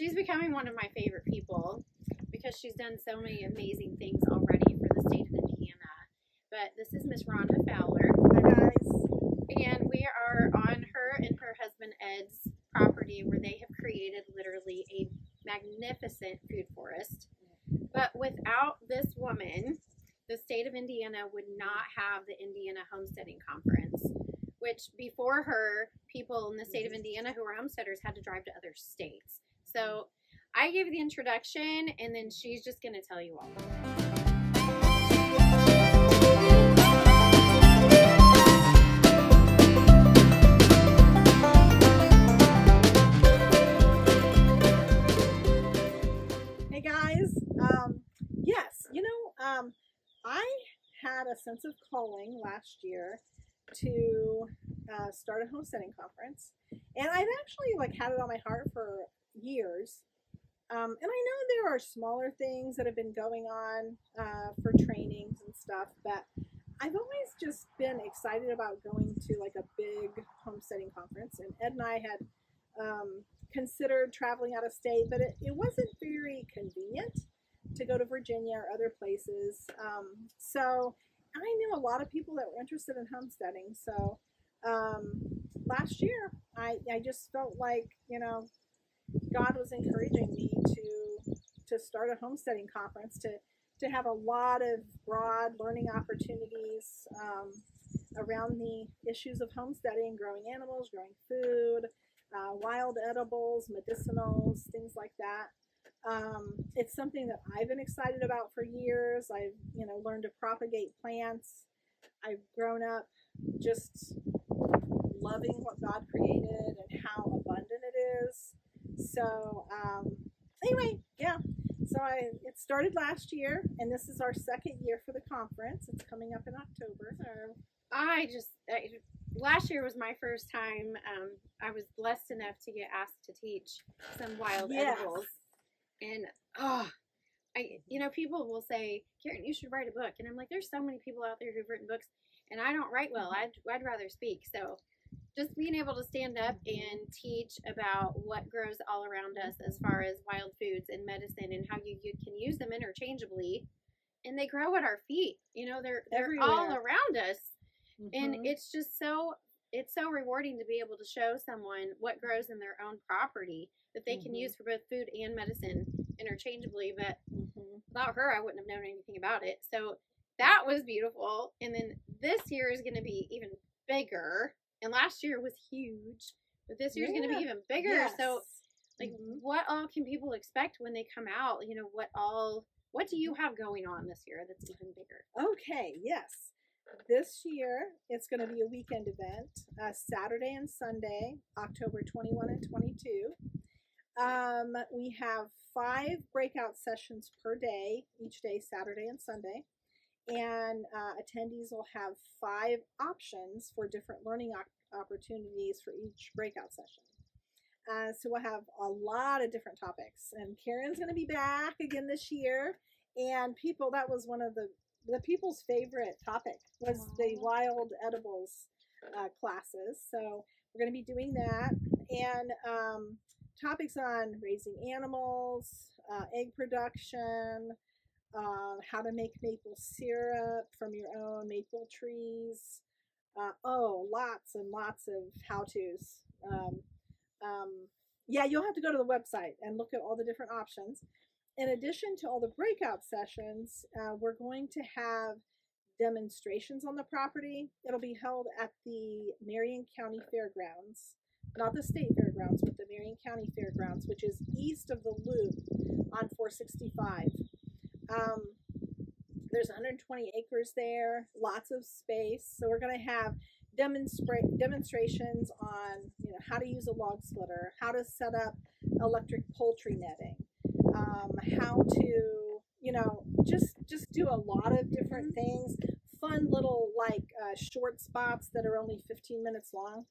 she's becoming one of my favorite people because she's done so many amazing things already for the state of Indiana. But this is Miss Rhonda Fowler. Hi guys. And we are on her and her husband Ed's property where they have created literally a magnificent food forest. But without this woman, the state of Indiana would not have the Indiana Homesteading Conference, which before her, people in the state of Indiana who were homesteaders had to drive to other states. So I gave the introduction, and then she's just going to tell you all. Hey guys. Yes, I had a sense of calling last year to start a homesteading conference, and I've actually had it on my heart for years. And I know there are smaller things that have been going on for trainings and stuff, but I've always just been excited about going to a big homesteading conference. And Ed and I had considered traveling out of state, but it wasn't very convenient to go to Virginia or other places. So I knew a lot of people that were interested in homesteading. So last year, I just felt like, God was encouraging me to start a homesteading conference, to have a lot of broad learning opportunities around the issues of homesteading, growing animals, growing food, wild edibles, medicinals, things like that. It's something that I've been excited about for years. I've, learned to propagate plants. I've grown up just loving what God created and how abundant it is. So, anyway, yeah. So it started last year, and this is our second year for the conference. It's coming up in October. Last year was my first time. I was blessed enough to get asked to teach some wild edibles. And, people will say, Karen, you should write a book. And I'm like, there's so many people out there who've written books, and I don't write well. I'd rather speak. So just being able to stand up and teach about what grows all around us as far as wild foods and medicine and how you can use them interchangeably, and they grow at our feet. They're all around us. And it's just so rewarding to be able to show someone what grows in their own property that they can use for both food and medicine interchangeably. But without her, I wouldn't have known anything about it. So that was beautiful. And then this year is going to be even bigger. And last year was huge, but this year's going to be even bigger. Yes. So, what all can people expect when they come out? What do you have going on this year that's even bigger? Okay, yes. This year, it's going to be a weekend event, Saturday and Sunday, October 21 and 22. We have 5 breakout sessions per day, each day, Saturday and Sunday. And attendees will have 5 options for different learning opportunities for each breakout session. So we'll have a lot of different topics. And Karen's going to be back again this year. And that was one of the people's favorite topic was the wild edibles classes. So we're going to be doing that. And topics on raising animals, egg production, how to make maple syrup from your own maple trees. Lots and lots of how-tos. You'll have to go to the website and look at all the different options. In addition to all the breakout sessions, we're going to have demonstrations on the property. It'll be held at the Marion County Fairgrounds, not the state fairgrounds, but the Marion County Fairgrounds, which is east of the Loop on 465. There's 120 acres there, lots of space. So we're going to have demonstrations on how to use a log splitter, how to set up electric poultry netting, how to just do a lot of different things, fun little short spots that are only 15 minutes long.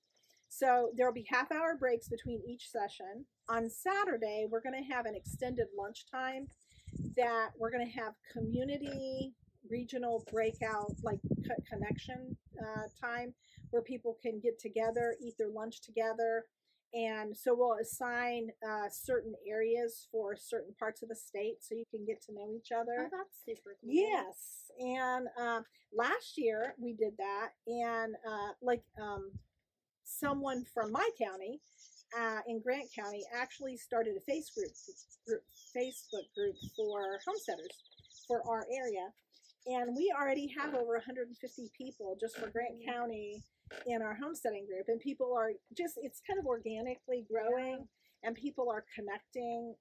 So there'll be half-hour breaks between each session. On Saturday, we're going to have an extended lunchtime that we're going to have community regional breakout connection time where people can get together, eat their lunch together, And so we'll assign certain areas for certain parts of the state so you can get to know each Oh, other. that's super cool. Yes. And last year we did that. And someone from my county in Grant County actually started a Facebook group for homesteaders for our area. And we already have over 150 people just for Grant County in our homesteading group. And people are just, it's kind of organically growing, and people are connecting.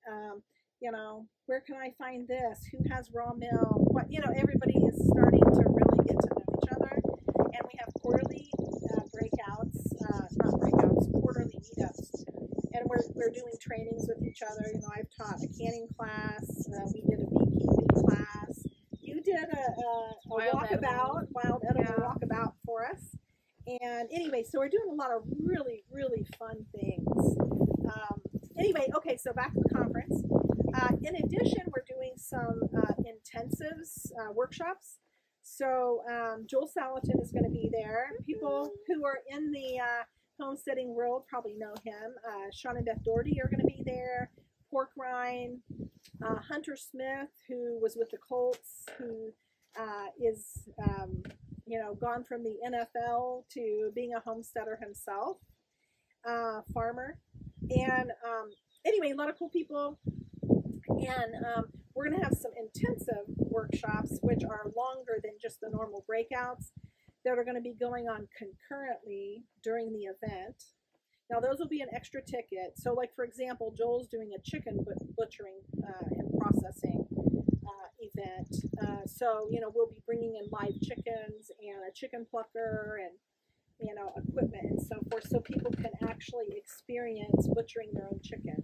You know, where can I find this? Who has raw milk? What, you know, everybody is starting to really get to know each other. And we have quarterly quarterly meetups. And we're doing trainings with each other. You know, I've taught a canning class. We did a beekeeping class. You did a wild edible walkabout for us. And anyway, so we're doing a lot of really, really fun things. Anyway, okay, so back to the conference. In addition, we're doing some intensives, workshops. So Joel Salatin is going to be there. People who are in the homesteading world probably know him. Sean and Beth Doherty are going to be there. Pork Rind, Hunter Smith, who was with the Colts, who is gone from the NFL to being a homesteader himself, farmer. And anyway, a lot of cool people. And we're going to have some intensive workshops, which are longer than just the normal breakouts, that are going to be going on concurrently during the event. Now, those will be an extra ticket. So, like, for example, Joel's doing a chicken butchering and processing event. So, you know, we'll be bringing in live chickens and a chicken plucker and, you know, equipment and so forth, so people can actually experience butchering their own chicken.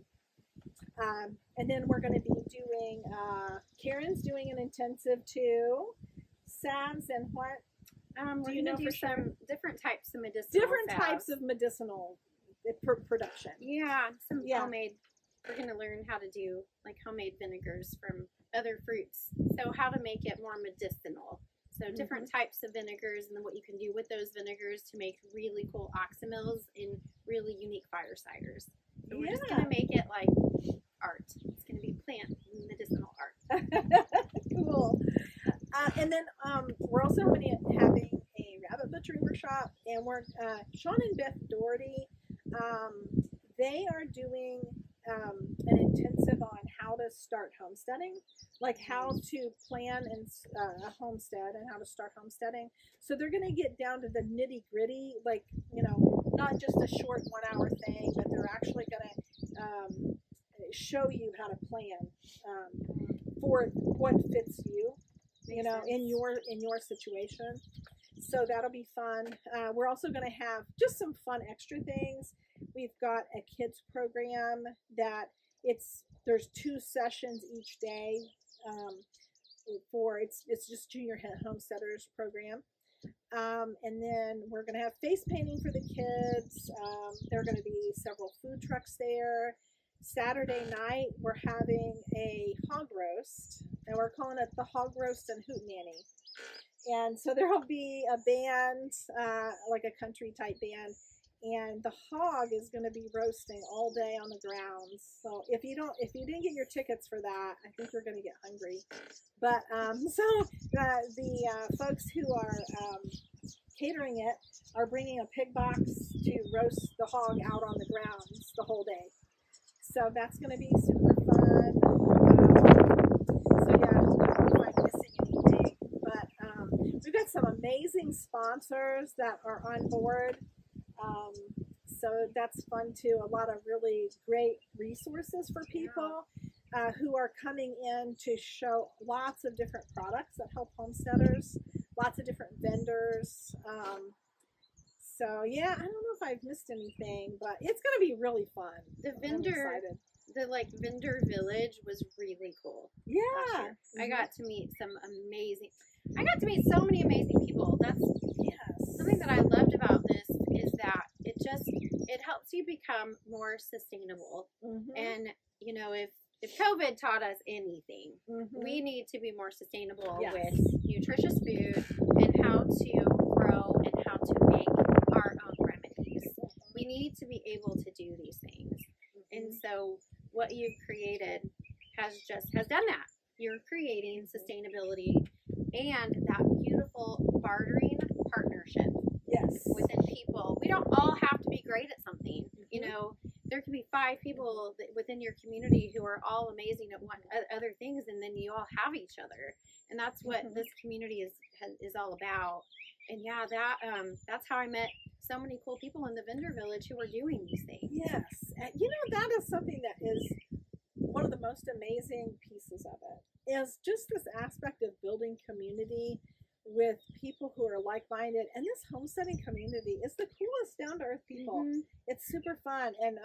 And then we're going to be doing, Karen's doing an intensive too. Salves and what? We're going to do some different types of medicinal types of medicinal production. Yeah, some homemade. We're going to learn how to do like homemade vinegars from other fruits. So how to make it more medicinal. So different types of vinegars, and then what you can do with those vinegars to make really cool oxymils and really unique fire ciders. So we're just going to make it like art. It's going to be plant medicinal art. Cool. And then we're also having a rabbit butchering workshop, and we're Sean and Beth Doherty. They are doing an intensive on how to start homesteading, like how to plan a homestead and how to start homesteading. So they're going to get down to the nitty gritty, like, you know, not just a short 1 hour thing, but they're actually going to show you how to plan for what fits you, you know, in your situation. So that'll be fun. We're also going to have just some fun extra things. We've got a kids program that there's 2 sessions each day it's just junior homesteaders program. And then we're going to have face painting for the kids. There are going to be several food trucks there. Saturday night, we're having a hog roast, and we're calling it the Hog Roast and Hootenanny. And so there will be a band, like a country type band, and the hog is going to be roasting all day on the grounds. So if you didn't get your tickets for that, I think you're going to get hungry. But the folks who are catering it are bringing a pig box to roast the hog out on the grounds the whole day. So that's going to be super fun. So yeah, I don't know if I'm missing anything, but we've got some amazing sponsors that are on board. So that's fun too. A lot of really great resources for people who are coming in to show lots of different products that help homesteaders, lots of different vendors. So yeah, I don't know if I've missed anything, but it's going to be really fun. The vendor village was really cool. Yeah. I got to meet so many amazing people. That's something that I loved about this, is that it helps you become more sustainable. And you know, if COVID taught us anything, we need to be more sustainable with nutritious food and how to grow and how to make our own remedies. We need to be able to do these things. And so what you've created has done that. You're creating sustainability and that beautiful bartering partnership. Yes. Within people. We don't all have to be great at something. You know, there can be 5 people within your community who are all amazing at other things, and then you all have each other. And that's what this community is all about. And yeah, that's how I met so many cool people in the vendor village who are doing these things. Yes. And you know, that is something that is one of the most amazing pieces of it, is just this aspect of building community with people who are like-minded. And this homesteading community is the coolest down-to-earth people. It's super fun. And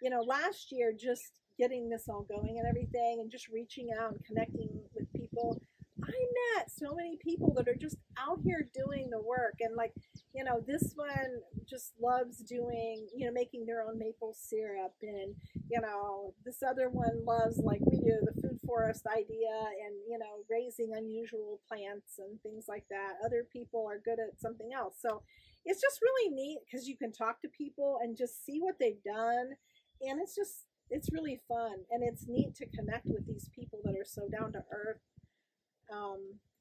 you know, last year, just getting this all going and everything, and just reaching out and connecting with people, I met so many people that are just out here doing the work. And like, you know, this one just loves doing, you know, making their own maple syrup. And, you know, this other one loves, like we do, the food forest idea and, you know, raising unusual plants and things like that. Other people are good at something else. So it's just really neat because you can talk to people and just see what they've done. And it's really fun. And it's neat to connect with these people that are so down to earth.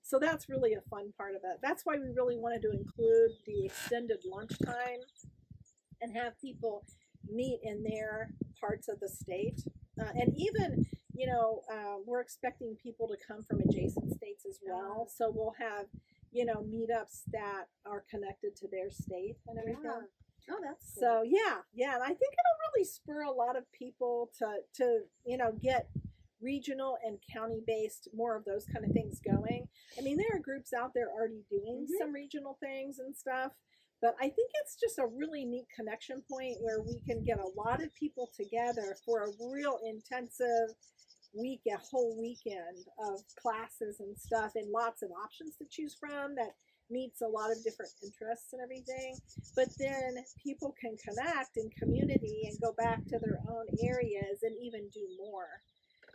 So that's really a fun part of it. That's why we really wanted to include the extended lunchtime and have people meet in their parts of the state. And even, you know, we're expecting people to come from adjacent states as well. So we'll have, you know, meetups that are connected to their state and everything. Oh, that's cool. So yeah. And I think it'll really spur a lot of people to you know, get regional and county-based, more of those kind of things going. I mean, there are groups out there already doing some regional things and stuff, but I think it's just a really neat connection point where we can get a lot of people together for a real intensive week, a whole weekend of classes and stuff, and lots of options to choose from that meets a lot of different interests and everything. But then people can connect in community and go back to their own areas and even do more.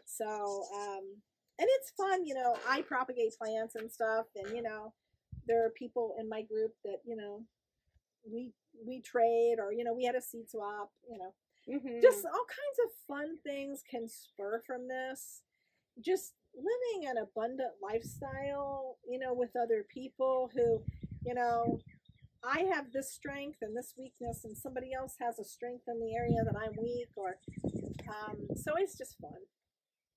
So, and it's fun, you know, I propagate plants and stuff, and, you know, there are people in my group that, you know, we trade, or, you know, we had a seed swap, you know, just all kinds of fun things can spur from this. Just living an abundant lifestyle, you know, with other people who, you know, I have this strength and this weakness, and somebody else has a strength in the area that I'm weak, or, so it's just fun.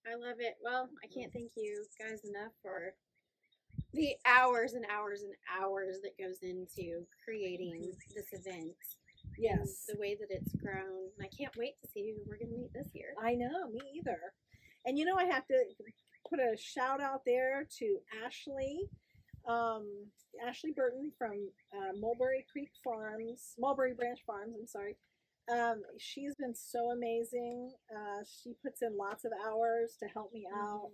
I love it. Well, I can't thank you guys enough for the hours and hours and hours that goes into creating this event. Yes. The way that it's grown. And I can't wait to see who we're going to meet this year. I know, me either. And, you know, I have to put a shout out there to Ashley Burton from Mulberry Branch Farms, I'm sorry. She's been so amazing. She puts in lots of hours to help me out.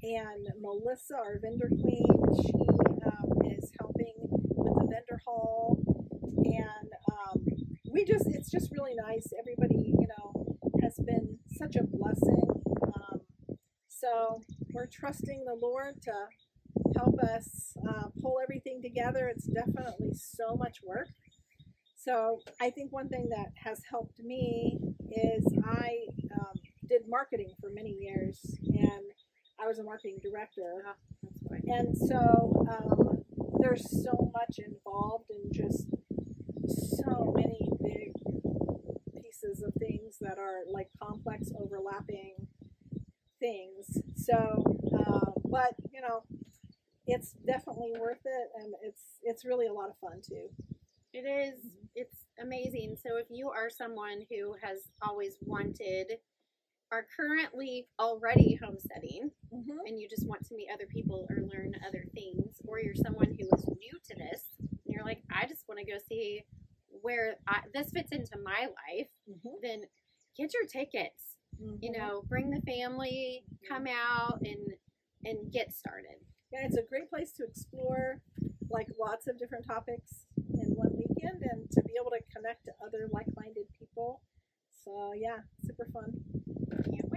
And Melissa, our vendor queen, she is helping with the vendor hall. And it's just really nice. Everybody, you know, has been such a blessing. So we're trusting the Lord to help us pull everything together. It's definitely so much work. So I think one thing that has helped me is I did marketing for many years, and I was a marketing director. And so there's so much involved in just so many big pieces of things that are like complex, overlapping things. So, but you know, it's definitely worth it, and it's really a lot of fun too. It is. It's amazing. So if you are someone who has always wanted, are currently already homesteading, and you just want to meet other people or learn other things, or you're someone who is new to this, and you're like, I just want to go see where this fits into my life, then get your tickets. You know, bring the family, come out and get started. Yeah, it's a great place to explore like lots of different topics in one weekend, and to be able to connect to other like-minded people. So yeah, super fun. Can't